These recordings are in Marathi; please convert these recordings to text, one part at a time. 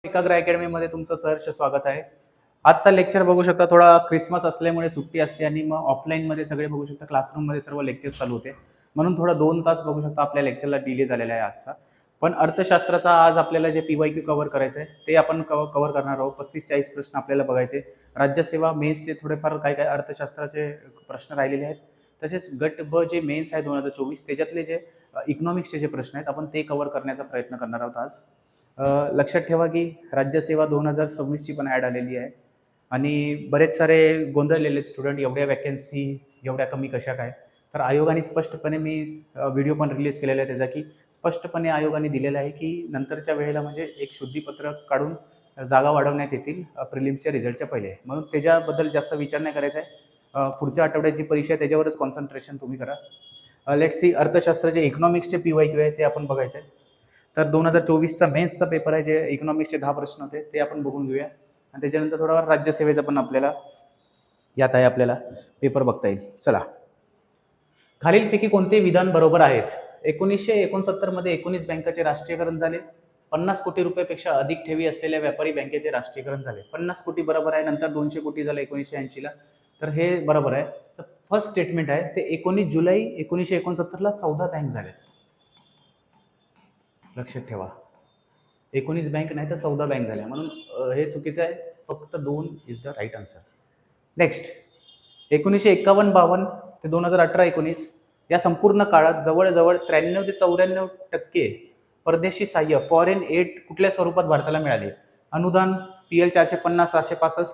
एकाग्र अकॅडमीमध्ये तुमचं सहर्ष स्वागत आहे. आजचा लेक्चर बघू शकता थोडा क्रिसमस असल्यामुळे सुट्टी असते आणि मग ऑफलाईनमध्ये सगळे बघू शकता क्लासरूममध्ये सर्व लेक्चर्स चालू होते. म्हणून थोडा 2 तास बघू शकता आपल्या लेक्चरला डिले झालेला आहे आजचा. पण अर्थशास्त्राचा आज आपल्याला जे PYQ कव्हर करायचं आहे ते आपण कव्हर करणार आहोत. 35-40 प्रश्न आपल्याला बघायचे. राज्यसेवा मेन्सचे थोडेफार काय अर्थशास्त्राचे प्रश्न राहिलेले आहेत. तसेच गट ब जे मेन्स आहे 2024 त्याच्यातले जे इकॉनॉमिक्सचे जे प्रश्न आहेत आपण ते कव्हर करण्याचा प्रयत्न करणार आहोत आज. लक्षात ठेवा की राज्यसेवा 2026 ची पण ॲड आलेली आहे आणि बरेच सारे गोंधळलेले स्टुडंट एवढ्या वॅकन्सी एवढ्या कमी कशा काय. तर आयोगाने स्पष्टपणे मी व्हिडिओ पण रिलीज केलेला आहे त्याचा की स्पष्टपणे आयोगाने दिलेलं आहे की नंतरच्या वेळेला म्हणजे एक शुद्धीपत्रक काढून जागा वाढवण्यात येतील प्रिलिम्सच्या रिझल्टच्या पहिले. म्हणून त्याच्याबद्दल जास्त विचार नाही करायचा आहे. पुढच्या आठवड्यात जी परीक्षा आहे त्याच्यावरच कॉन्सन्ट्रेशन तुम्ही करा. लेट्स सी अर्थशास्त्राचे इकॉनॉमिक्सचे PYQ आहे ते आपण बघायचं आहे. तर 2024चा मेन्सचा पेपर आहे जे इकॉनॉमिक्सचे 10 प्रश्न होते ते आपण बघून घेऊया आणि त्याच्यानंतर थोडा राज्यसेवेचा पण आपल्याला यात आहे आपल्याला पेपर बघता येईल. चला, खालीलपैकी कोणते विधान बरोबर आहेत? 1969 मध्ये 19 बँकांचे राष्ट्रीयकरण झाले. 50 कोटी रुपयापेक्षा अधिक ठेवी असलेल्या व्यापारी बँकेचे राष्ट्रीयकरण झाले. 50 कोटी बरोबर आहे. नंतर 200 कोटी झालं 1980 ला. तर हे बरोबर आहे. तर फर्स्ट स्टेटमेंट आहे ते 19 जुलै 1969 ला 14 बँक झाले. लक्षात ठेवा 19 बँक नाही तर 14 बँक झाल्या म्हणून हे चुकीचं आहे. फक्त 2 is the right answer. Next, 1951-52 ते 2018-19 या संपूर्ण काळात जवळजवळ 93 ते 94% परदेशी सहाय्य फॉरेन एड कुठल्या स्वरूपात भारताला मिळाले? अनुदान, PL 450, 765,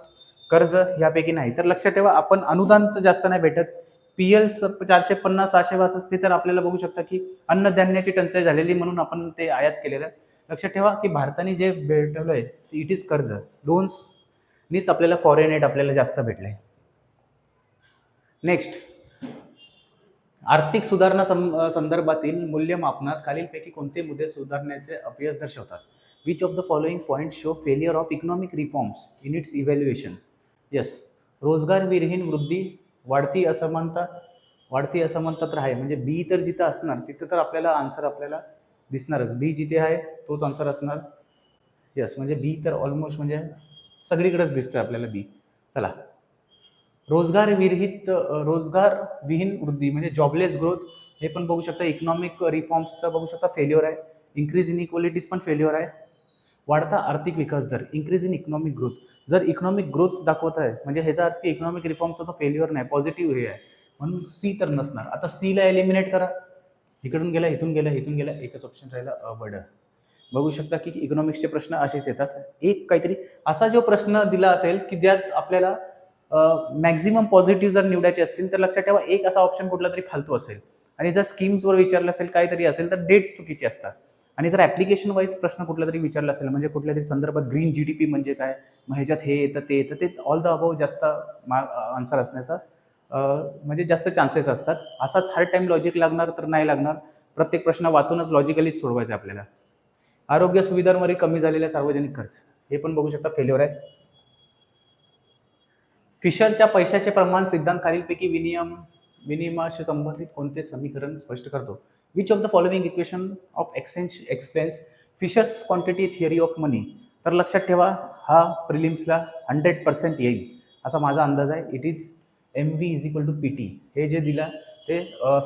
कर्ज यापैकी नाही. तर लक्षात ठेवा आपण अनुदानचं जास्त नाही भेटत. PL 450, 762 तर आपल्याला बघू शकता की अन्नधान्याची टंचाई झालेली म्हणून आपण ते आयात केलेलं आहे. लक्षात ठेवा की भारताने जे भेटवलंय इट इज कर्ज, लोन्स नीच आपल्याला फॉरेन एड आपल्याला जास्त भेटले. नेक्स्ट, आर्थिक सुधारणा संदर्भातील मूल्यमापनात खालीलपैकी कोणते मुद्दे सुधारण्याचे अपयश दर्शवतात? Which of the following point show failure of economic reforms in its evaluation? Yes, रोजगार विरहीन वृद्धी, वाढती असमानता तर आहे म्हणजे बी तर जिथं असणार तिथं तर आपल्याला आन्सर आपल्याला दिसणारच. बी जिथे आहे तोच आन्सर असणार. यस, म्हणजे बी तर ऑलमोस्ट म्हणजे सगळीकडेच दिसतोय आपल्याला बी. चला, रोजगार विहीन वृद्धी म्हणजे जॉबलेस ग्रोथ हे पण बघू शकता. इकॉनॉमिक रिफॉर्म्सचा बघू शकता फेल्युअर आहे. इन्क्रीज इन इक्वलिटीज पण फेल्युअर आहे. वाढता आर्थिक विकास दर, इन्क्रीज इन इकॉनॉमिक ग्रोथ. जर इकॉनॉमिक ग्रोथ दाखवत आहे म्हणजे ह्याचा अर्थ की इकॉनॉमिक रिफॉर्मचा तो फेल्युअर नाही, पॉझिटिव्ह हे आहे म्हणून सी तर नसणार. आता सी ला एलिमिनेट करा. इकडून गेला, इथून गेला, इथून गेला, एकच ऑप्शन राहिला अवड. बघू शकता की इकॉनॉमिक्सचे प्रश्न असेच येतात. एक काहीतरी असा जो प्रश्न दिला असेल की ज्यात आपल्याला मॅक्झिमम पॉझिटिव्ह जर निवडायचे असतील तर लक्षात ठेवा एक असा ऑप्शन कुठला तरी फालतू असेल आणि जर स्कीम्सवर विचारलं असेल काहीतरी असेल तर डेट्स चुकीचे असतात. आणि जर ऍप्लिकेशन वाईज प्रश्न कुठला तरी विचारला असेल म्हणजे कुठल्या तरी संदर्भात ग्रीन GDP म्हणजे काय, मग ह्याच्यात हे येतं ते येतं ते ऑल द अबाव जास्त आन्सर असण्याचा म्हणजे जास्त चान्सेस असतात. असाच हर टाइम लॉजिक लागणार तर नाही लागणार. प्रत्येक प्रश्न वाचूनच लॉजिकली सोडवायचा आपल्याला. आरोग्य सुविधांवर कमी झालेला सार्वजनिक खर्च हे पण बघू शकता फेल्युअर आहे. फिशरच्या पैशाचे प्रमाण सिद्धांत खालीलपैकी विनिमयाशी संबंधित कोणते समीकरण स्पष्ट करतो? Which of the following equation of exchange explains Fisher's quantity theory of money? तर लक्षात ठेवा हा प्रिलिम्सला 100% येईल असा माझा अंदाज आहे. It is MV = PT. हे जे दिला ते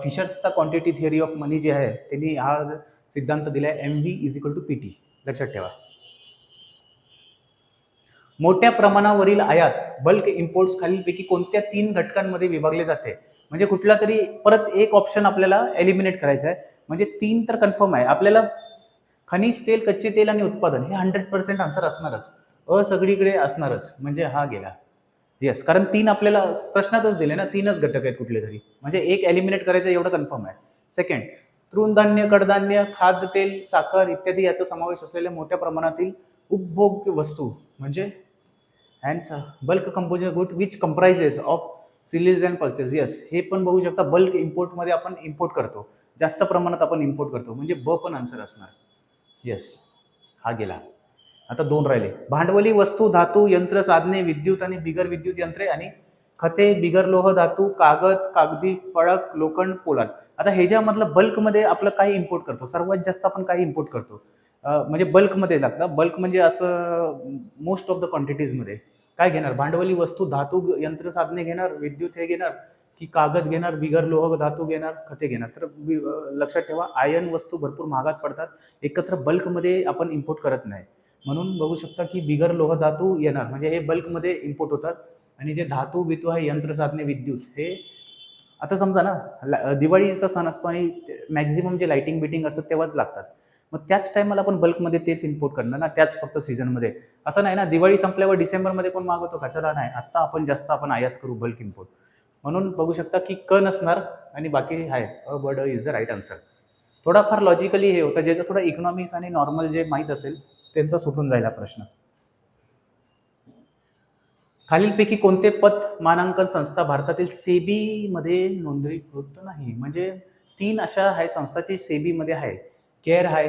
फिशर्सचा क्वांटिटी थिअरी ऑफ मनी जे आहे त्यांनी हा सिद्धांत दिलाय MV = PT. लक्षात ठेवा. मोठ्या प्रमाणावरील आयात बल्क इम्पोर्ट्स खालीलपैकी कोणत्या 3 घटकांमध्ये विभागले जाते? म्हणजे कुठला तरी परत एक ऑप्शन आपल्याला एलिमिनेट करायचा आहे. म्हणजे 3 तर कन्फर्म आहे आपल्याला. खनिज तेल, कच्चे तेल आणि उत्पादन हे 100% आन्सर असणारच. सगळीकडे असणारच म्हणजे हा गेला. येस, कारण 3 आपल्याला प्रश्नातच दिले ना, 3च घटक आहेत कुठले तरी म्हणजे एक एलिमिनेट करायचं एवढं कन्फर्म आहे. सेकंड, तृणधान्य, कडधान्य, खाद्यतेल, साखर इत्यादी याचा समावेश असलेल्या मोठ्या प्रमाणातील उपभोग्य वस्तू म्हणजे bulk composer good which comprises of cereals and pulses. Yes, हे पण बघू शकता बल्क इम्पोर्टमध्ये आपण इम्पोर्ट करतो, जास्त प्रमाणात आपण इम्पोर्ट करतो म्हणजे ब पण आन्सर असणार. येस, हा गेला. आता 2 राहिले. भांडवली वस्तू, धातू, यंत्र साधने, विद्युत आणि बिगर विद्युत यंत्रे आणि खते, बिगर लोह धातू, कागद, कागदी फळक, लोखंड, पोलाद. आता ह्याच्यामधलं बल्कमध्ये आपलं काय इम्पोर्ट करतो? सर्वात जास्त आपण काय इम्पोर्ट करतो? म्हणजे बल्कमध्ये लागतं. बल्क म्हणजे असं मोस्ट ऑफ द क्वांटिटीजमध्ये. काय घेणार? भांडवली वस्तू, धातू, यंत्रसाधने घेणार, विद्युत हे घेणार, की कागद घेणार, बिगर लोह धातू घेणार, खते घेणार. तर लक्षात ठेवा, आयर्न वस्तू भरपूर महागात पडतात. एकत्र बल्कमध्ये आपण इम्पोर्ट करत नाही. म्हणून बघू शकता की बिगर लोह धातू येणार, म्हणजे हे बल्कमध्ये इम्पोर्ट होतात. आणि जे धातू बितू आहे, यंत्रसाधने, विद्युत, हे आता समजा ना दिवाळीचा सण असतो आणि मॅक्झिमम जे लाइटिंग बिटिंग असतं तेव्हाच लागतात. मग त्याच टायमाला आपण बल्कमध्ये तेच इम्पोर्ट करणार ना, त्याच फक्त सीझनमध्ये. असं नाही ना, दिवाळी संपल्यावर डिसेंबरमध्ये कोण मागवतो का? चला नाही, आत्ता आपण जास्त आयात करू बल्क इम्पोर्ट. म्हणून बघू शकता की क नसणार आणि बाकी आहे अ ब ड इज द राईट आन्सर. थोडाफार लॉजिकली हे होतं, ज्याचं थोडं इकॉनॉमिक्स आणि नॉर्मल जे माहीत असेल त्यांचा सुटून जाईल हा प्रश्न. खालीलपैकी कोणते पत मानांकन संस्था भारतातील सेबीमध्ये नोंदणीकृत नाही? म्हणजे 3 अशा आहे संस्थाची सेबीमध्ये आहे. केअर आहे,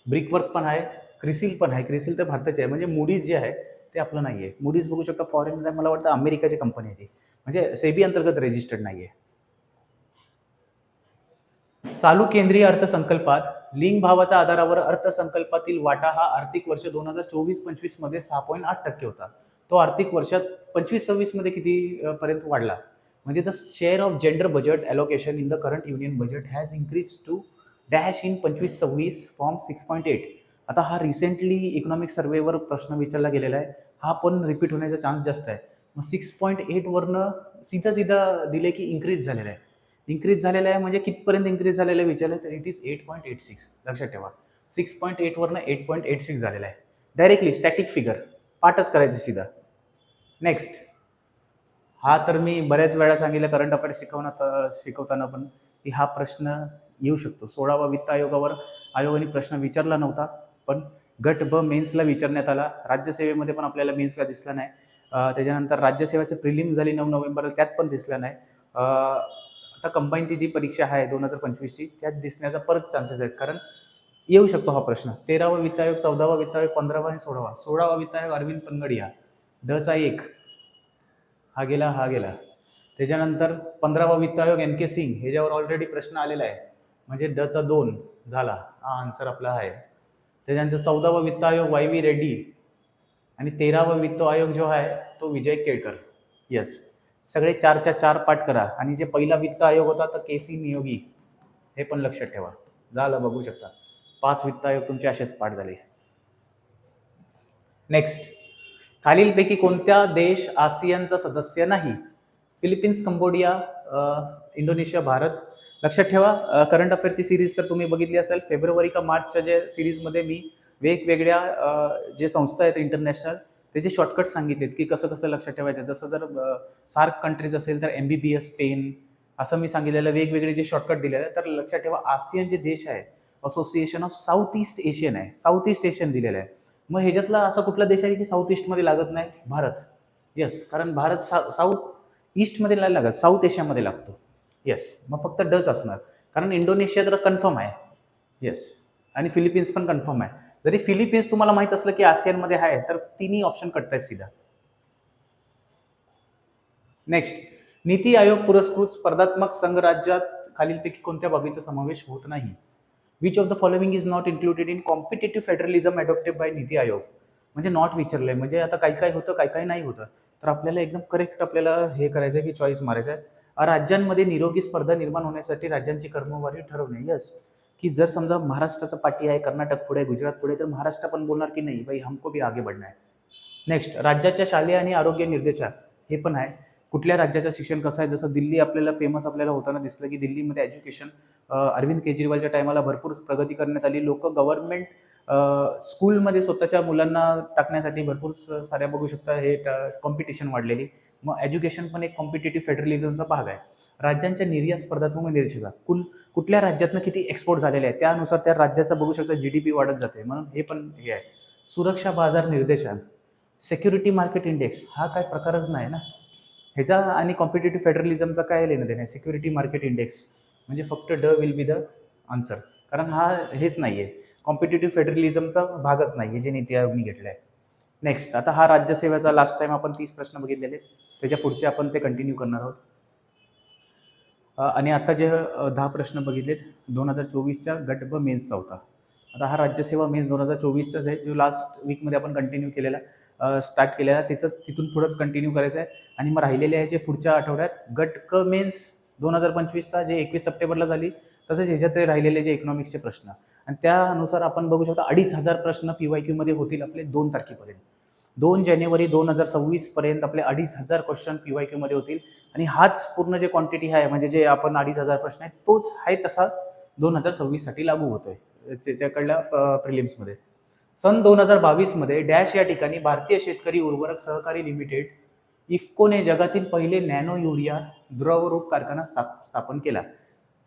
ब्रिकवर्क पण आहे, क्रिसिल पण आहे. क्रिसिल तर भारताची आहे. म्हणजे मूडीज जे आहे ते आपलं नाही आहे. मूडीज बघू शकता फॉरेन, मला वाटतं अमेरिकाची कंपनी आहे ती. म्हणजे सेबी अंतर्गत रजिस्टर्ड नाही आहे. चालू केंद्रीय अर्थसंकल्पात लिंग भावाच्या आधारावर अर्थसंकल्पातील वाटा हा आर्थिक वर्ष 2024-25 मध्ये 6.8% होता. तो आर्थिक वर्षात 25-26 मध्ये किती पर्यंत वाढला? म्हणजे the share of gender budget allocation in the current union budget has increase to dash in 25-26 from 6.8. आता हा रिसेंटली इकॉनॉमिक सर्वेवर प्रश्न विचारला गेलेला आहे. हा पण रिपीट होण्याचा चान्स जास्त आहे. मग 6.8 वरनं सीधा दिले की इन्क्रीज झालेला आहे. इन्क्रीज झालेला आहे म्हणजे कितपर्यंत इन्क्रीज झालेलं आहे विचारलं तर इट इज 8.86. लक्षात ठेवा, 6.8 वरनं 8.86 झालेला आहे. डायरेक्टली स्टॅटिक फिगर, पाठच करायचं सीधा. नेक्स्ट, हा तर मी बऱ्याच वेळा सांगितलं करंट अफेअर्स शिकवताना पण, की हा प्रश्न येऊ शकतो. 16वा वित्त आयोगाने प्रश्न विचारला नव्हता, पण गट ब मेन्सला विचारण्यात आला. राज्यसेवेमध्ये पण आपल्याला मेन्सला दिसला नाही. त्याच्यानंतर राज्यसेवेची प्रिलिम झाली 9 नोव्हेंबरला, त्यात पण दिसला नाही. आता कंबाईनची जी परीक्षा आहे 2025ची, त्यात दिसण्याचा परत चान्सेस आहेत, कारण येऊ शकतो हा प्रश्न. 13वा वित्त आयोग, 14वा वित्त आयोग, 15वा आणि 16वा. 16वा वित्त आयोग अरविंद पनगडिया, डचा 1, हा गेला. त्याच्यानंतर 15वा वित्त आयोग एन के सिंग, ह्याच्यावर ऑलरेडी प्रश्न आलेला आहे, म्हणजे डचा 2 झाला, हा आन्सर आपला आहे. त्याच्यानंतर 14वा वित्त आयोग वाय व्ही रेड्डी आणि 13वा वित्त आयोग जो आहे तो विजय केळकर. येस, सगळे 4च्या 4 पाठ करा. आणि जे पहिला वित्त आयोग होता तर के सी नियोगी, हे पण लक्षात ठेवा. झालं, बघू शकता 5 वित्त आयोग तुमचे असेच पाठ झाले. नेक्स्ट, खालीलपैकी कोणत्या देश आसियानचा सदस्य नाही? Philippines, Cambodia, Indonesia, Bharat. लक्षात ठेवा, करंट अफेअर्सची सिरीज तर तुम्ही बघितली असेल. फेब्रुवारी का मार्चच्या जे सिरीजमध्ये मी वेगवेगळ्या जे संस्था आहेत इंटरनॅशनल, त्याचे शॉर्टकट सांगितलेत की कसं कसं लक्षात ठेवायचं. जसं जर सार्क कंट्रीज असेल तर MBBS स्पेन, असं मी सांगितलेलं वेगवेगळे जे शॉर्टकट दिलेले आहे. तर लक्षात ठेवा, आसियन जे देश आहे association of south east Asian आहे, साऊथ ईस्ट एशियन दिलेलं आहे. मग ह्याच्यातला असा कुठला देश आहे की साऊथ ईस्टमध्ये लागत नाही? भारत. येस, कारण भारत साऊथ ईस्टमध्ये नाही लागत, साऊथ एशियामध्ये लागतो. येस, मग फक्त डच असणार, कारण इंडोनेशिया तर कन्फर्म आहे. येस, आणि फिलिपिन्स पण कन्फर्म आहे. जरी फिलिपिन्स तुम्हाला माहित असलं की आसियानमध्ये आहे, तर तिन्ही ऑप्शन कटत आहेत सीधा. नेक्स्ट, नीती आयोग पुरस्कृत स्पर्धात्मक संघराज्यात खालीलपैकी कोणत्या बाबीचा समावेश होत नाही? Which of the following is not included in competitive federalism adopted by NITI Aayog? म्हणजे नॉट विचारलंय, म्हणजे आता काही काही होतं, काही काही नाही होतं. तर आपल्याला एकदम करेक्ट आपल्याला हे करायचं आहे की चॉईस मारायचं आहे. राज्यांमध्ये निरोगी स्पर्धा निर्माण होण्यासाठी राज्यांची क्रमवारी ठरवणे. यस, की जर समजा महाराष्ट्राचा पाठी आहे, कर्नाटक पुढे, गुजरात पुढे, तर महाराष्ट्र पण बोलणार की नाही भाई, हमको भी आगे बढ़ना है. नेक्स्ट, राज्याच्या शालेय आणि आरोग्य निर्देशाक, हे पण आहे. कुठल्या राज्याचं शिक्षण कसं आहे? जसं दिल्ली आपल्याला फेमस आपल्याला होताना दिसलं की दिल्लीमध्ये एज्युकेशन अरविंद केजरीवालच्या टायमाला भरपूर प्रगती करण्यात आली. लोक गव्हर्नमेंट स्कूलमध्ये स्वतःच्या मुलांना टाकण्यासाठी भरपूर साऱ्या बघू शकता हे कॉम्पिटिशन वाढलेली. मग एज्युकेशन पण एक कॉम्पिटेटिव्ह फेडरलिझमचा भाग आहे. राज्यांच्या निर्यात स्पर्धात्मक निर्देशांक, कुठल्या राज्यातनं किती एक्सपोर्ट झालेले आहे त्यानुसार त्या राज्याचा बघू शकता GDP वाढत जाते, म्हणून हे पण हे आहे. सुरक्षा बाजार निर्देशांक, सिक्युरिटी मार्केट इंडेक्स, हा काय प्रकारच नाही ना ह्याचा. आणि कॉम्पिटेटिव्ह फेडरलिझमचा काय लेणं देणं आहे? सिक्युरिटी मार्केट इंडेक्स, म्हणजे फक्त ड विल बी द आन्सर, कारण हा हेच नाही आहे, कॉम्पिटेटिव्ह फेडरलिझमचा भागच नाही आहे जे नीती आयोगने घेतलं आहे. नेक्स्ट, आता हा राज्यसेवेचा लास्ट टाइम आपण 30 प्रश्न बघितलेले, त्याच्या पुढचे आपण ते कंटिन्यू करणार आहोत. आणि आता जे 10 प्रश्न बघितलेत 2024च्या गट ब मेन्सचा होता. आता हा राज्यसेवा मेन्स 2024चाच आहे, जो लास्ट वीकमध्ये आपण कंटिन्यू केलेला, स्टार्ट केलेला, तिथून पुढंच कंटिन्यू करायचं आहे. आणि मग राहिलेले आहे जे पुढच्या आठवड्यात गट क मेन्स 2025चा जे 21 सप्टेंबरला झाली, तसंच ह्याच्यात राहिलेले जे इकॉनॉमिक्सचे प्रश्न, आणि त्यानुसार आपण बघू शकता 2,500 प्रश्न PYQ मध्ये होतील आपले 2 तारखेपर्यंत. 2 जानेवारी 2026 पर्यंत आपले 2,500 क्वेश्चन PYQ मध्ये होतील. आणि हाच पूर्ण जे क्वांटिटी आहे, म्हणजे जे आपण 2,500 प्रश्न आहेत, तोच आहे तसा 2026 साठी लागू होतोय त्याकडल्या प्रिलिम्समध्ये. सन 2022 मध्ये डॅश या ठिकाणी भारतीय शेतकरी उर्वरक सहकारी लिमिटेड इफ्कोने जगातील पहिले नॅनो युरिया द्रवरूप कारखाना स्थापन केला.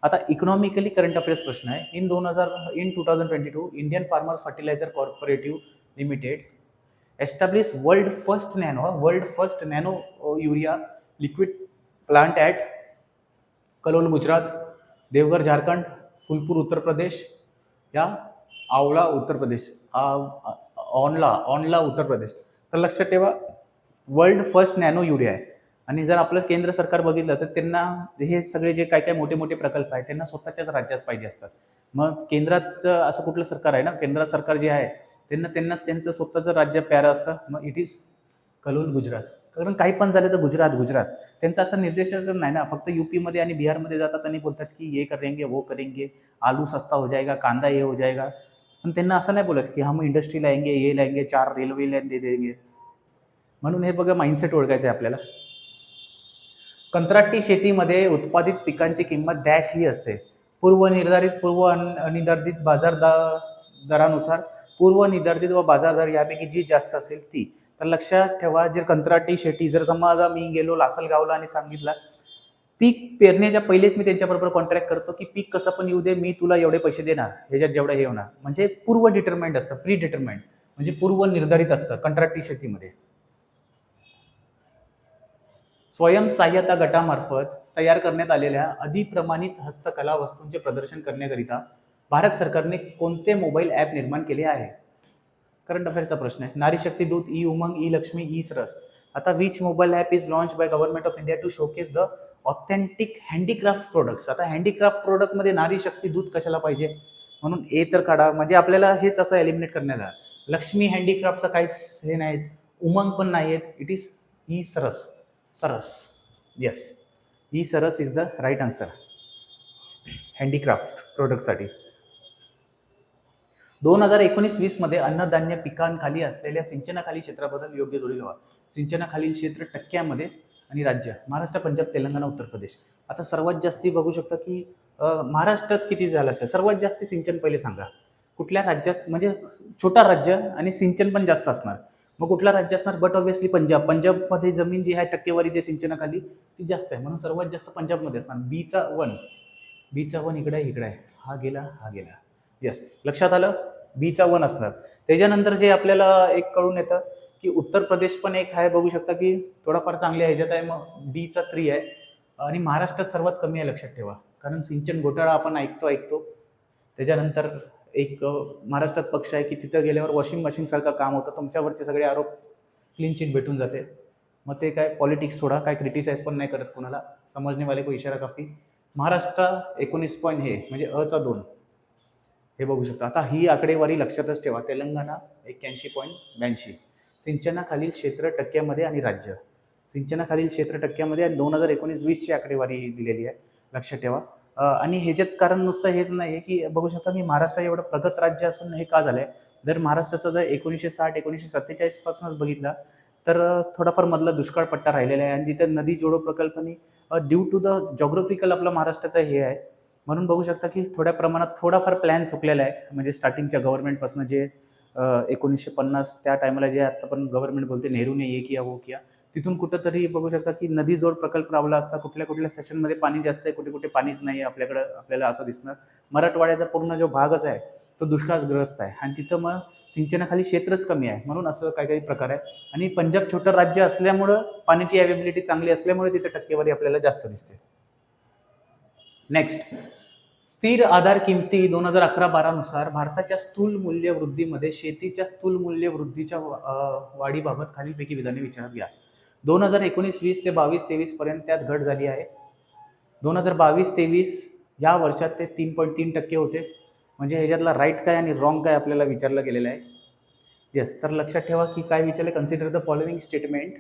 आता इकॉनॉमिकली करंट अफेअर्स प्रश्न आहे. In 2022 Indian farmer fertiliser cooperative limited establish world first nano urea liquid plant at Kalol Gujarat, Deoghar Jharkhand, Phulpur Uttar Pradesh, या आवला उत्तर प्रदेश, ऑनला उत्तर प्रदेश. तर लक्षात ठेवा, वर्ल्ड फर्स्ट नॅनो युरिया आहे. आणि जर आपलं केंद्र सरकार बघितलं तर त्यांना हे सगळे जे काय काय मोठे मोठे प्रकल्प आहेत त्यांना स्वतःच्याच राज्यात पाहिजे असतात. मग केंद्रात असं कुठलं सरकार आहे ना, केंद्र सरकार जे आहे त्यांना त्यांचं स्वतःचं राज्य प्यारं असतं. मग इट इज कलोल गुजरात. कारण काही पण झालं तर गुजरात त्यांचा असं निर्देश नाही ना. फक्त UP मध्ये आणि बिहारमध्ये जातात आणि बोलतात की ये करेंगे वो करेंगे, आलू सस्ता हो जाएगा, कांदा ये हो जाएगा. पण त्यांना असं नाही बोलत की हम इंडस्ट्री लाएंगे, ये लाएंगे, 4 रेल्वे लाईन दे देंगे. म्हणून हे बघा, माइंडसेट ओळखायचं आहे आपल्याला. कंत्राटी शेतीमध्ये उत्पादित पिकांची किंमत डॅश ही असते. पूर्वनिर्धारित बाजार दरानुसार पूर्वनिर्धारित व बाजार दर यापैकी जी जास्त असेल ती. तर लक्षात ठेवा, जर कंत्राटी शेती, जर समजा मी गेलो लासलगावला आणि सांगितलं पीक पेरण्याच्या पहिलेच मी त्यांच्याबरोबर कॉन्ट्रॅक्ट करतो की पीक कसं पण येऊ दे, मी तुला एवढे पैसे देणार, ह्याच्यात जेवढं हे होणार, म्हणजे पूर्व डिटरमाइंड असतं, प्री डिटरमाइंड म्हणजे पूर्व निर्धारित असतं कंत्राटी शेतीमध्ये. स्वयंसहाय्यता गटामार्फत तयार करण्यात आलेल्या अधिप्रमाणित हस्तकला वस्तूंचे प्रदर्शन करण्याकरिता भारत सरकारने कोणते मोबाईल ॲप निर्माण केले आहे? करंट अफेअर्सचा प्रश्न आहे. Nari Shakti Doot, e Umang, e Lakshmi, e Saras. आता which mobile app is launch by government of India to showcase the authentic handicraft products. आता हँडीक्राफ्ट प्रोडक्टमध्ये नारी शक्ती दूत कशाला पाहिजे, म्हणून ए तर काढा. म्हणजे आपल्याला हेच असं एलिमिनेट करण्यात आलं. लक्ष्मी हँडीक्राफ्टचं काहीच हे नाही, उमंग पण नाही आहेत. It is e Saras. Yes, e Saras is the right answer handicraft प्रोडक्टसाठी. 2019-20 मध्ये अन्नधान्य पिकांखाली असलेल्या सिंचनाखाली क्षेत्राबद्दल योग्य जोडी लावा. सिंचनाखालील क्षेत्र टक्क्यामध्ये आणि राज्य महाराष्ट्र, पंजाब, तेलंगणा, उत्तर प्रदेश. आता सर्वात जास्ती बघू शकता की महाराष्ट्रात किती झालं असेल. सर्वात जास्त सिंचन पहिले सांगा कुठल्या राज्यात, म्हणजे छोटा राज्य आणि सिंचन पण जास्त असणार. मग कुठला राज्य असणार? बट ऑब्व्हियसली पंजाबमध्ये जमीन जी आहे टक्केवारी जे सिंचनाखाली ती जास्त आहे, म्हणून सर्वात जास्त पंजाबमध्ये असणार. बीचा वन इकडे आहे, हा गेला. येस, लक्षात आलं, बीचा 1 असणार. त्याच्यानंतर जे आपल्याला एक कळून येतं की उत्तर प्रदेश पण एक आहे, बघू शकता की थोडाफार चांगल्या ह्याच्यात आहे. मग बीचा 3 आहे. आणि महाराष्ट्रात सर्वात कमी आहे, लक्षात ठेवा, कारण सिंचन घोटाळा आपण ऐकतो. त्याच्यानंतर एक महाराष्ट्रात पक्ष आहे की तिथं गेल्यावर वॉशिंग मशीन सारखं काम होतं, तुमच्यावरचे सगळे आरोप क्लीन चिट भेटून जाते. मग ते काय पॉलिटिक्स, थोडा काय क्रिटिसाइज पण नाही करत कोणाला, समजणे वाले को इशारा काफी. महाराष्ट्र 19 पॉईंट हे म्हणजे अचा 2 हे बघू शकता. आता ही आकडेवारी लक्षातच ठेवा. तेलंगणा 81.82. सिंचनाखालील क्षेत्र टक्क्यामध्ये आणि राज्य. सिंचनाखालील क्षेत्र टक्क्यामध्ये आणि 2019-20ची आकडेवारी दिलेली आहे, लक्षात ठेवा. आणि ह्याच्यात कारण नुसतं हेच नाही आहे की बघू शकता की महाराष्ट्र एवढं प्रगत राज्य असून हे का झालंय. जर महाराष्ट्राचा जर 1960-1947 पासूनच बघितला तर थोडाफार मधला दुष्काळ पट्टा राहिलेला आहे. आणि तिथं नदी जोडो प्रकल्पनी ड्यू टू द जॉग्राफिकल आपलं महाराष्ट्राचं हे आहे, म्हणून बघू शकता की थोड्या प्रमाणात थोडाफार प्लॅन चुकलेला आहे. म्हणजे स्टार्टिंगच्या गव्हर्नमेंटपासून जे 1950 त्या टायमाला जे आता पण गव्हर्नमेंट बोलते नेहरूने ये किया वो किया, तिथून कुठंतरी बघू शकता की नदी जोड प्रकल्प राबवला असता. कुठल्या सेशनमध्ये पाणी जास्त आहे, कुठे पाणीच नाही आहे आपल्याकडं, आपल्याला असं दिसणार. मराठवाड्याचा पूर्ण जो भागच आहे तो दुष्काळग्रस्त आहे आणि तिथं मग सिंचनाखाली क्षेत्रच कमी आहे, म्हणून असं काही प्रकार आहे. आणि पंजाब छोटं राज्य असल्यामुळं पाण्याची अवेलेबिलिटी चांगली असल्यामुळे तिथं टक्केवारी आपल्याला जास्त दिसते. नेक्स्ट, स्थिर आधार किमती 2011-12 नुसार भारताच्या स्थूल मूल्य वृद्धीमध्ये शेतीच्या स्थूल मूल्य वृद्धीच्या वाढीबाबत खालीलपैकी विधाने विचारात घ्या. 2019-20 ते 22-23 पर्यंत त्यात घट झाली आहे. 2022-23 या वर्षात ते 3.3% होते. म्हणजे ह्याच्यातला राईट काय आणि रॉंग काय आपल्याला विचारलं गेलेलं आहे. येस, तर लक्षात ठेवा की काय विचारले, consider the following statement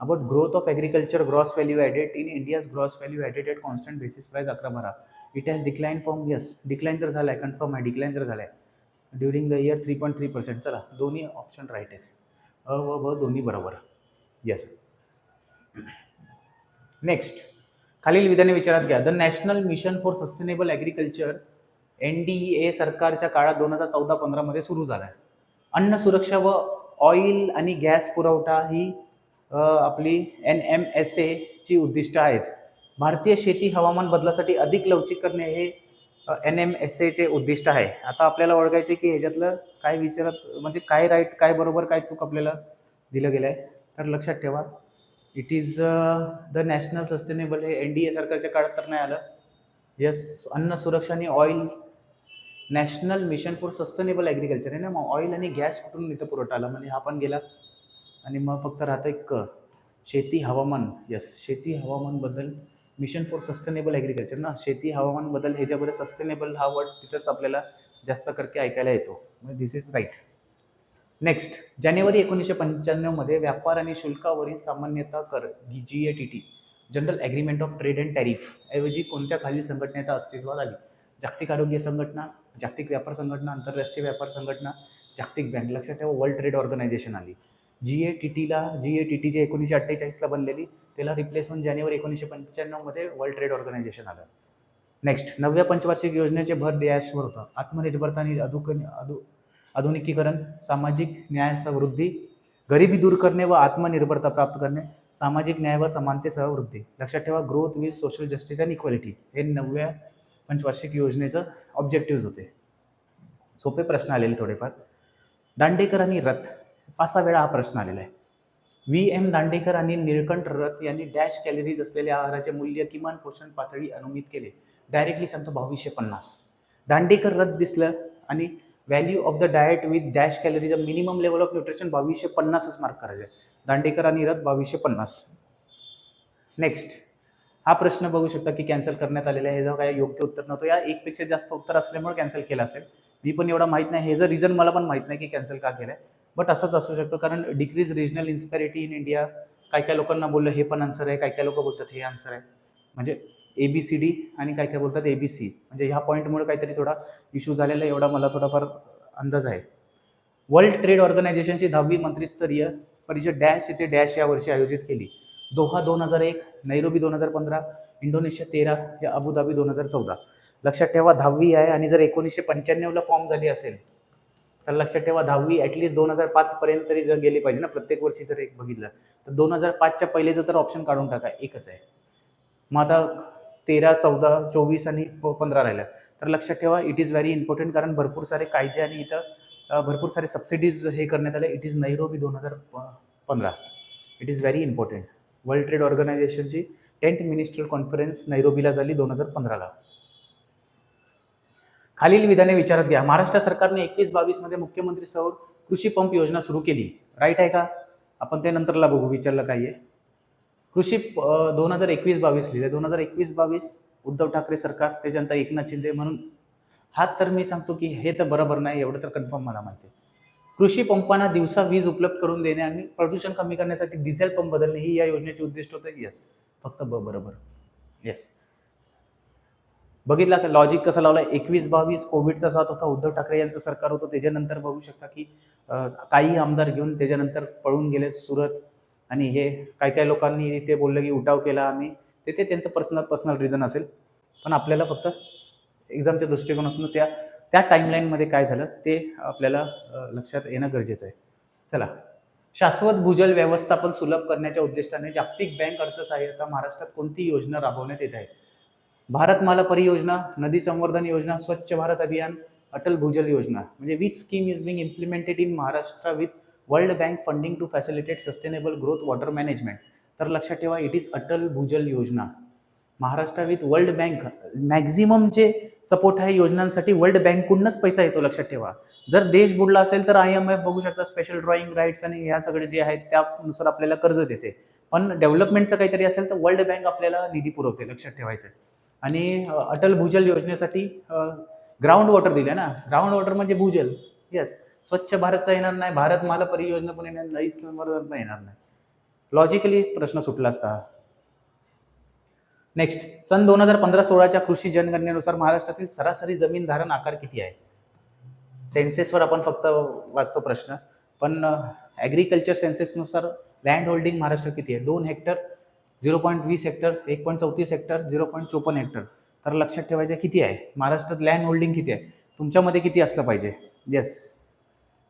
about growth of agriculture gross value added in India's gross value added at constant basis price 11-12. It has decline from, yes decline तर झाला आहे, कन्फर्म आहे, डिक्लाइन तर झाला आहे ड्युरिंग द इयर 3.3%. चला, दोन्ही ऑप्शन राईट आहेत, अ व ब दोन्ही बरोबर. येस. नेक्स्ट, खालील विधाने विचारात घ्या. The national mission for sustainable agriculture NDA सरकारच्या काळात 2014-15 मध्ये सुरू झाला आहे. अन्न सुरक्षा व ऑइल आणि गॅस पुरवठा ही आपली NMSA ची उद्दिष्ट आहेत. भारतीय शेती हवामान बदलासाठी अधिक लवचिक करणे हे NMSA चे उद्दिष्ट आहे. आता आपल्याला ओळखायचे की ह्याच्यातलं काय विचारत, म्हणजे काय राईट काय बरोबर काय चूक आपल्याला दिलं गेलं आहे. तर लक्षात ठेवा, it is the national sustainable, हे NDA सरकारच्या काळात तर नाही आलं. यस, अन्न सुरक्षा आणि oil, national mission for sustainable agriculture आहे ना, मग ऑइल आणि गॅस कुठून इथं पुरवठा आला, म्हणजे हा पण गेला. आणि मग फक्त राहतं एक शेती हवामान. यस, शेती हवामान बदल, मिशन फॉर सस्टेनेबल ॲग्रिकल्चर ना, शेती हवामान बदल, ह्याच्यामध्ये सस्टेनेबल हा वर्ड तिथंच आपल्याला जास्त करके ऐकायला येतो. मग दिस इज राईट. नेक्स्ट, जानेवारी 1995 मध्ये व्यापार आणि शुल्कावरील सामान्यता कर GATT, general agreement of trade and tariff ऐवजी कोणत्या खालील संघटनेचा अस्तित्वात आली? जागतिक आरोग्य संघटना, जागतिक व्यापार संघटना, आंतरराष्ट्रीय व्यापार संघटना, जागतिक बँक. लक्षात ठेवा, वर्ल्ड ट्रेड ऑर्गनायझेशन आली. GATT जे 1948ला बनलेली, त्याला रिप्लेस होऊन जानेवारी 1995 मध्ये वर्ल्ड ट्रेड ऑर्गनायझेशन आलं. नेक्स्ट, 9व्या पंचवार्षिक योजनेचे भर डॅशवर होतं. आत्मनिर्भरता आणि आधुनिकीकरण, सामाजिक न्यायासह वृद्धी, गरिबी दूर करणे व आत्मनिर्भरता प्राप्त करणे, सामाजिक न्याय व समानतेसह वृद्धी. लक्षात ठेवा, growth with social justice and equality हे 9व्या पंचवार्षिक योजनेचं ऑब्जेक्टिव्ह होते. सोपे प्रश्न आलेले थोडेफार. दांडेकर आणि रथ 5 वेळा हा प्रश्न आलेला आहे. VM दांडेकर आणि निळकंठ रथ यांनी डॅश कॅलरीज असलेल्या आहाराचे मूल्य किमान पोषण पातळी अनुमित केले. डायरेक्टली सांगतो 2250. दांडेकर रथ दिसलं आणि value of the diet with dash calories minimum level of nutrition 2250च मार्क करायचे. दांडेकर आणि रथ 2250. नेक्स्ट, हा प्रश्न बघू शकता की कॅन्सल करण्यात आलेला आहे. हे काय योग्य उत्तर नव्हतं, या एकपेक्षा जास्त उत्तर असल्यामुळे कॅन्सल केलं असेल. मी पण एवढा माहीत नाही, हे जर रिझन मला पण माहीत नाही की कॅन्सल का केलं आहे, बट असंच असू शकतो. कारण डिक्रीज रिजनल इन्स्पॅरिटी इन इंडिया, काय काय लोकांना बोललं हे पण आन्सर आहे, काय काय लोक बोलतात हे आन्सर आहे. म्हणजे ABCD आणि काय काय बोलतात ABC, म्हणजे ह्या पॉईंटमुळे काहीतरी थोडा इश्यू झालेला आहे, एवढा मला थोडाफार अंदाज आहे. वर्ल्ड ट्रेड ऑर्गनायझेशनची 10वी मंत्रिस्तरीय परिषद डॅश येथे डॅश या वर्षी आयोजित केली. दोहा 2001, नैरोबी 2015, इंडोनेशिया 13 या अबुधाबी 2014. लक्षात ठेवा 10वी आहे, आणि जर 1995ला फॉर्म झाली असेल तर लक्षात ठेवा 10वी ॲटलिस्ट 2005 पर्यंत तरी जर गेली पाहिजे ना. प्रत्येक वर्षी जर एक बघितलं तर 2005च्या पहिलेचं तर ऑप्शन काढून टाका, एकच आहे. मग आता 13, 14, 24 आणि 15 राहिलं. तर लक्षात ठेवा इट इज व्हेरी इम्पॉर्टंट, कारण भरपूर सारे कायदे आणि इथं भरपूर सारे सबसिडीज हे करण्यात आले. It is Nairobi 2015. It is very important. World trade ऑर्गनायझेशनची 10th मिनिस्ट्रियल कॉन्फरन्स नैरोबीला झाली 2015ला. खालील विधाने विचारात घ्या. महाराष्ट्र सरकारने 21-22 मध्ये मुख्यमंत्री सौर कृषी पंप योजना सुरू केली. राईट आहे का? आपण ते नंतरला बघू, विचारलं काय आहे. कृषी 2021-22 लिहिले. 2021-22 उद्धव ठाकरे सरकार, त्याच्यानंतर एकनाथ शिंदे. म्हणून हा तर मी सांगतो की हे तर बरोबर नाही, एवढं तर कन्फर्म मला माहिती आहे. कृषी पंपांना दिवसा वीज उपलब्ध करून देणे आणि प्रदूषण कमी करण्यासाठी डिझेल पंप बदलणे ही या योजनेचे उद्दिष्ट होते. येस, फक्त बरोबर. येस, बघितला का लॉजिक कसं लावलं. 21-22 कोविडचा साथ होता, उद्धव ठाकरे यांचं सरकार होतं. त्याच्यानंतर बघू शकता की काही आमदार घेऊन त्याच्यानंतर पळून गेले सुरत, आणि हे काय काय लोकांनी ते बोललं की उठाव केला आम्ही, ते त्यांचं पर्सनल रिझन असेल. पण आपल्याला फक्त एक्झामच्या दृष्टिकोनातून त्या टाईमलाईनमध्ये काय झालं ते आपल्याला लक्षात येणं गरजेचं आहे. चला, शाश्वत भूजल व्यवस्थापन सुलभ करण्याच्या उद्दिष्टाने जागतिक बँक अर्थसहाय्यता महाराष्ट्रात कोणती योजना राबवण्यात येत आहे? भारतमाला परियोजना, नदी संवर्धन योजना, स्वच्छ भारत अभियान, अटल भूजल योजना. म्हणजे which scheme is being implemented in Maharashtra with world bank funding to facilitate sustainable growth water management. तर लक्षात ठेवा it is Atal Bhujal Yojana. Maharashtra with world bank, maximum जे सपोर्ट आहे योजनांसाठी वर्ल्ड बँककडूनच पैसा येतो. लक्षात ठेवा, जर देश बुडला असेल तर IMF बघू शकता स्पेशल ड्रॉइंग राईट्स आणि ह्या सगळे जे आहेत त्यानुसार आपल्याला कर्ज देते. पण डेव्हलपमेंटचं काहीतरी असेल तर वर्ल्ड बँक आपल्याला निधी पुरवते. लक्षात ठेवायचं. आणि अटल भूजल योजनेसाठी ग्राउंड वॉटर दिले ना, ग्राउंड वॉटर म्हणजे भूजल. येस. स्वच्छ भारतचा येणार नाही, भारतमाला परियोजना पण येणार नाही, पण येणार नाही. लॉजिकली प्रश्न सुटला असता. नेक्स्ट, सन 2015-16च्या कृषी जनगणनेनुसार महाराष्ट्रातील सरासरी जमीन धारण आकार किती आहे? सेन्सेसवर आपण फक्त वाचतो प्रश्न, पण ॲग्रिकल्चर सेन्सेसनुसार लँड होल्डिंग महाराष्ट्र किती आहे? 2 हेक्टर, 0.20 हेक्टर, 1.34 हेक्टर, 0.54 हेक्टर. तर लक्षात ठेवायचं किती आहे महाराष्ट्रात लँड होल्डिंग किती आहे? तुमच्यामध्ये किती असलं पाहिजे? येस,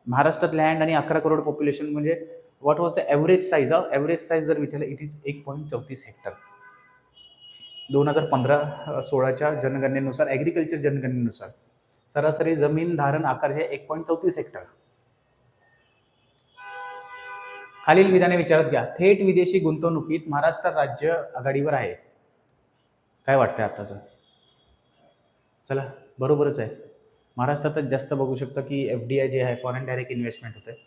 महाराष्ट्रात लँड आणि 11 करोड पॉप्युलेशन म्हणजे what was the average size of average size जर विचारलं इट इज 1.34 हेक्टर. 2015-16च्या जनगणनेनुसार, ॲग्रिकल्चर जनगणनेनुसार सरासरी जमीन धारण आकार जे 1.34 हेक्टर. खालील विधाने विचारात घ्या. थेट विदेशी गुंतवणुकीत महाराष्ट्र राज्य आघाडीवर आहे. काय वाटतंय आताचं? चला, बरोबरच आहे. महाराष्ट्रातच जास्त बघू शकता की FDI जे आहे, फॉरेन डायरेक्ट इन्व्हेस्टमेंट होते.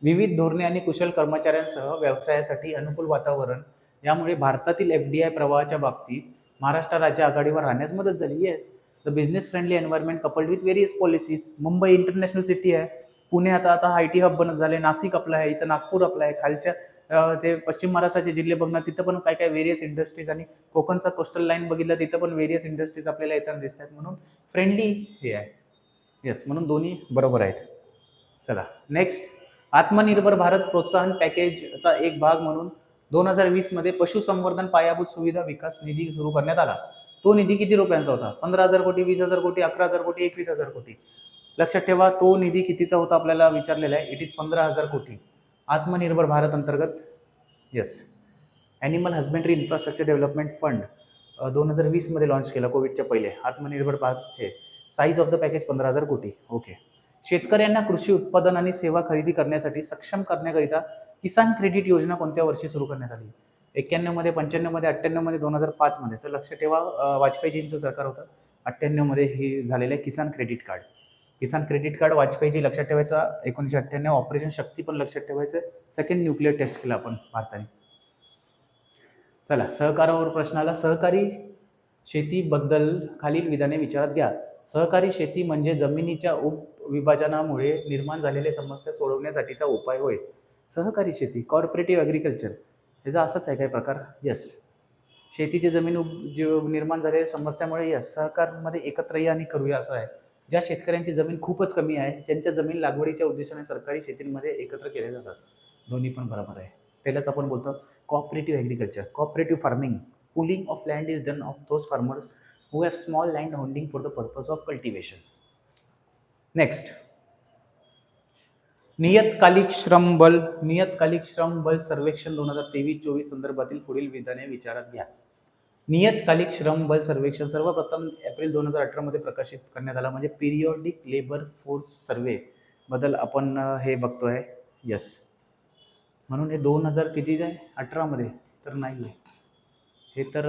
विविध धोरणे आणि कुशल कर्मचाऱ्यांसह व्यवसायासाठी अनुकूल वातावरण यामुळे भारतातील FDI प्रवाहाच्या बाबतीत महाराष्ट्र राज्य आघाडीवर राहण्यास मदत झाली. Yes, the business friendly environment coupled with various policies. Mumbai international city आहे, पुणे आता IT हब बनत झाले, नाशिक आपलं आहे, इथं नागपूर आपलं आहे, खालच्या ते पश्चिम महाराष्ट्राचे जिल्हे बघणार तिथं पण काय काय व्हेरियस इंडस्ट्रीज, आणि कोकणचा कोस्टल लाईन बघितलं तिथं पण व्हेरियस इंडस्ट्रीज आपल्याला येताना दिसतात, म्हणून फ्रेंडली हे आहे. येस, म्हणून दोन्ही बरोबर आहेत. चला नेक्स्ट, आत्मनिर्भर भारत प्रोत्साहन पॅकेजचा एक भाग म्हणून 2020 मध्ये पशुसंवर्धन पायाभूत सुविधा विकास निधी सुरू करण्यात आला. तो निधी किती रुपयांचा होता? 15,000 कोटी, 20,000 कोटी, 11,000 कोटी, 21,000 कोटी. लक्षात ठेवा, तो निधी कितीचा होता आपल्याला विचारलेला आहे. इट इज 15,000 कोटी. आत्मनिर्भर भारत अंतर्गत. Yes, animal husbandry infrastructure development fund 2020 मध्ये लॉन्च केला कोविडच्या पहिले. आत्मनिर्भर भारत हे साईज ऑफ द पॅकेज 15,000 कोटी. ओके. शेतकऱ्यांना कृषी उत्पादन आणि सेवा खरेदी करण्यासाठी सक्षम करण्याकरिता किसान क्रेडिट योजना कोणत्या वर्षी सुरू करण्यात आली? 91 मध्ये, 95 मध्ये, 98 मध्ये, 2005 मध्ये. तर लक्षात ठेवा, वाजपेयीजींचं सरकार होतं. 98 मध्ये हे झालेलं आहे किसान क्रेडिट कार्ड. किसान क्रेडिट कार्ड वाजपेयीजी लक्षात ठेवायचा. 1998 ऑपरेशन शक्ती पण लक्षात ठेवायचं. सेकंड न्यूक्लिअर टेस्ट केला आपण भारताने. चला, सहकारावर प्रश्न आला. सहकारी शेतीबद्दल खालील विधाने विचारात घ्या. सहकारी शेती म्हणजे जमिनीच्या उपविभाजनामुळे निर्माण झालेल्या समस्या सोडवण्यासाठीचा उपाय होय. सहकारी शेती, कॉर्पोरेटिव्ह ॲग्रिकल्चर, याचा असाच आहे काय प्रकार? येस, शेतीची जमीन निर्माण झालेल्या समस्यामुळे यस सहकारमध्ये एकत्र या आणि करूया असं आहे. ज्या शेतकऱ्यांची जमीन खूपच कमी आहे, त्यांच्या जमीन लागवडीच्या उद्देशाने सरकारी शेतीमध्ये एकत्र केले जातात. दोन्ही पण बरोबर आहे. त्यालाच आपण बोलतो cooperative agriculture, cooperative farming. Pulling of land is done of those farmers who have small land holding for the purpose of cultivation. Next, नियतकालिक श्रम बल सर्वेक्षण 2023-24 संदर्भातील पुढील विधाने विचारात घ्या. नियतकालिक श्रम बल सर्वेक्षण सर्वप्रथम एप्रिल 2018 मध्ये प्रकाशित करण्यात आला. म्हणजे पिरियॉडिक लेबर फोर्स सर्वे बद्दल आपण हे बघतोय. यस, म्हणून हे 2000 किती आहे 18 मध्ये तर नाही आहे. हे तर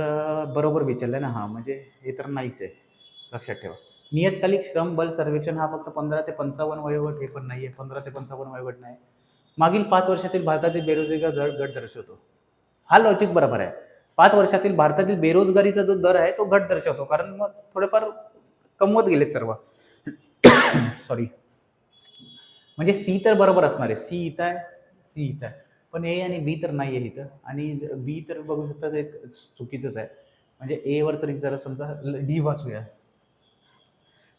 बरोबर विचारलं ना. हां, म्हणजे हे तर नाहीच आहे. लक्षात ठेवा, नियतकालिक श्रम बल सर्वेक्षण हा फक्त 15 ते 55 वयोगट, हे पण नाही आहे. 15 ते 55 वयोगट नाही. मागील 5 वर्षातील भारतातील बेरोजगार गट दर्शवतो. हा लॉजिक बरोबर आहे. 5 वर्षातील भारतातील बेरोजगारीचा जो दर आहे तो घट दर्शवतो, कारण मग थोडेफार कमवत गेलेत सर्व. सॉरी, म्हणजे सी तर बरोबर असणार आहे. सी इथं आहे, सी इथं आहे, पण ए आणि बी तर नाही आहे इथं. आणि बी तर बघू शकता ते चुकीचंच आहे. म्हणजे ए वर तरी जरा समजा डी वाचूया.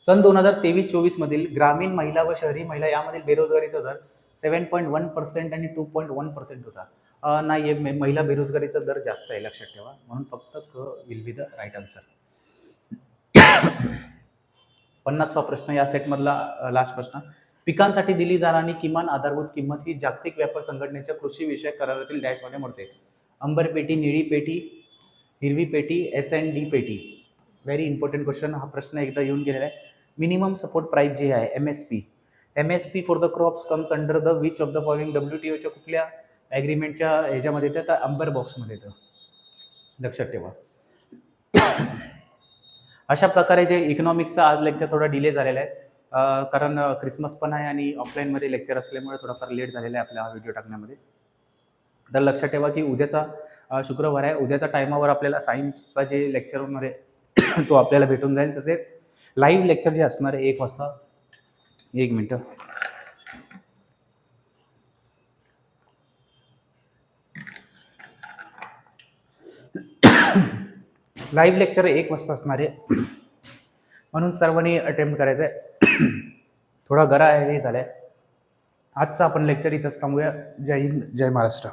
सन 2023-24 मधील ग्रामीण महिला व शहरी महिला यामधील बेरोजगारीचा दर 7.1% आणि 2.1% होता. नाही आहे, महिला बेरोजगारीचा दर जास्त आहे. लक्षात ठेवा, म्हणून फक्त क will be the right answer. 50वा प्रश्न या सेटमधला लास्ट प्रश्न. पिकांसाठी दिली जाणारी किमान आधारभूत किंमत ही जागतिक व्यापार संघटनेच्या कृषी विषयक करारातील डॅशमध्ये मोडते. अंबर पेटी, निळी पेटी, हिरवी पेटी, S&D पेटी. Very important question. हा प्रश्न एकदा येऊन गेलेला आहे. मिनिमम सपोर्ट प्राइस जी आहे MSP for the crops comes under the which of the following WTOच्या कुठल्या ॲग्रीमेंटच्या ह्याच्यामध्ये येतं? तर अंबर बॉक्समध्ये येतं. लक्षात ठेवा. अशा प्रकारे जे इकॉनॉमिक्सचा आज लेक्चर थोडा डिले झालेला आहे, कारण क्रिसमस पण आहे आणि ऑफलाईनमध्ये लेक्चर असल्यामुळे थोडाफार लेट झालेला आहे आपल्या व्हिडिओ टाकण्यामध्ये. तर लक्षात ठेवा की उद्याचा शुक्रवार आहे. उद्याचा टायमावर आपल्याला सायन्सचा जे लेक्चर होणार आहे तो आपल्याला भेटून जाईल. तसेच लाईव्ह लेक्चर जे असणार आहे 1 वाजता. 1 मिनिट. लाईव्ह लेक्चर 1 वाजता असणार आहे, म्हणून सर्वांनी अटेम्प्ट करायचं आहे. थोडा गरा हे झालाय. आजचं आपण लेक्चर इथंच थांबूया. जय हिंद, जय महाराष्ट्र.